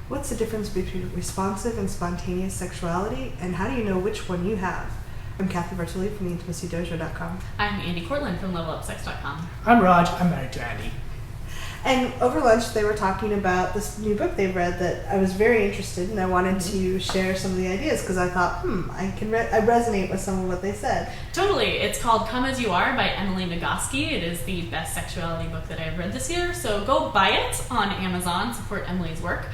What's the difference between responsive and spontaneous sexuality, and how do you know which one you have? I'm Cathy Bertolli from theintimacydojo.com. I'm Andi Cortland from levelupsex.com. I'm Raj. I'm married to Andi. And over lunch, they were talking about this new book they've read that I was very interested in. I wanted to share some of the ideas because I thought, I resonate with some of what they said. Totally. It's called Come As You Are by Emily Nagoski. It is the best sexuality book that I've read this year, so go buy it on Amazon. Support Emily's work.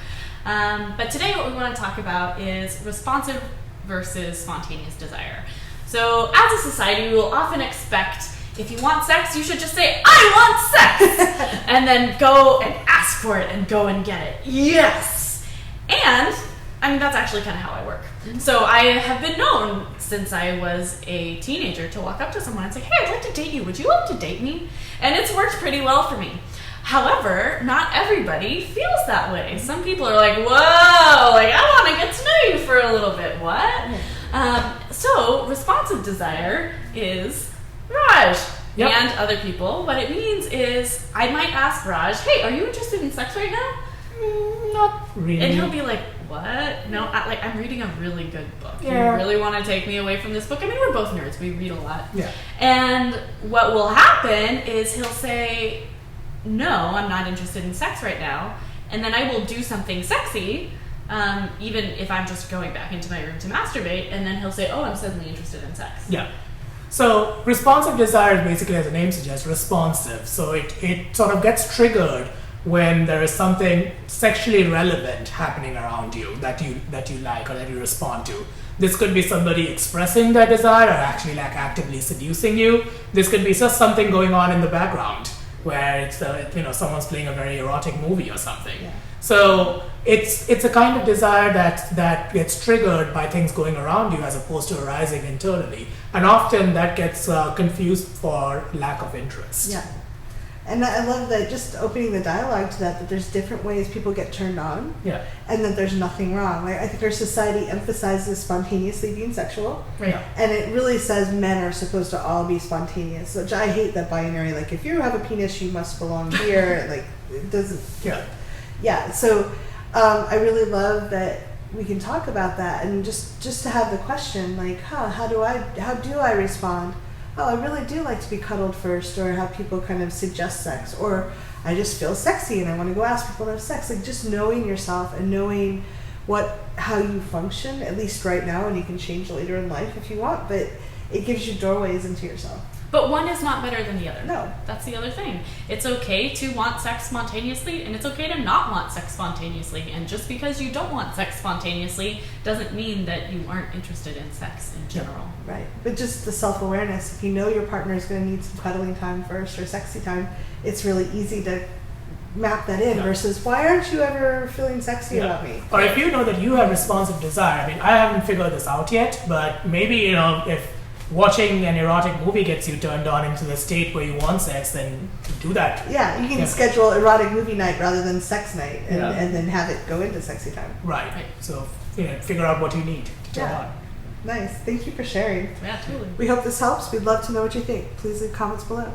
But today what we want to talk about is responsive versus spontaneous desire. So as a society, we will often expect, if you want sex, you should just say, I want sex! And then go and ask for it and go and get it. Yes! And, I mean, that's actually kind of how I work. So I have been known since I was a teenager to walk up to someone and say, hey, I'd like to date you. Would you like to date me? And it's worked pretty well for me. However, not everybody feels that way. Some people are like, whoa, like I want to get to know you for a little bit. What? So responsive desire is Raj and other people. What it means is I might ask Raj, hey, are you interested in sex right now? Not really. And he'll be like, what? No, I'm reading a really good book. Yeah. You really want to take me away from this book? I mean, we're both nerds. We read a lot. Yeah. And what will happen is he'll say, no, I'm not interested in sex right now. And then I will do something sexy, even if I'm just going back into my room to masturbate. And then he'll say, oh, I'm suddenly interested in sex. Yeah. So responsive desire is basically, as the name suggests, responsive. So it sort of gets triggered when there is something sexually relevant happening around you that you like or that you respond to. This could be somebody expressing their desire or actually like actively seducing you. This could be just something going on in the background where it's someone's playing a very erotic movie or something. Yeah. So it's a kind of desire that gets triggered by things going around you as opposed to arising internally, and often that gets confused for lack of interest. Yeah, and I love that, just opening the dialogue to that there's different ways people get turned on. Yeah, and that there's nothing wrong. Like I think our society emphasizes spontaneously being sexual, right? And it really says men are supposed to all be spontaneous, which I hate that binary. Like if you have a penis, you must belong here. Like it doesn't. Yeah. So I really love that we can talk about that, and just to have the question like, how do I respond? Oh, I really do like to be cuddled first, or have people kind of suggest sex, or I just feel sexy and I want to go ask people to have sex. Like just knowing yourself and knowing how you function, at least right now, and you can change later in life if you want, but it gives you doorways into yourself. But one is not better than the other. No. That's the other thing. It's okay to want sex spontaneously, and it's okay to not want sex spontaneously. And just because you don't want sex spontaneously doesn't mean that you aren't interested in sex in general. Right. But just the self-awareness, if you know your partner is going to need some cuddling time first or sexy time, it's really easy to map that in versus, why aren't you ever feeling sexy about me? Or if you know that you have responsive desire, I mean, I haven't figured this out yet, but maybe, if watching an erotic movie gets you turned on into the state where you want sex, then do that. Yeah, you can schedule erotic movie night rather than sex night, and then have it go into sexy time. Right. So, figure out what you need to turn on. Nice. Thank you for sharing. Yeah, totally. We hope this helps. We'd love to know what you think. Please leave comments below.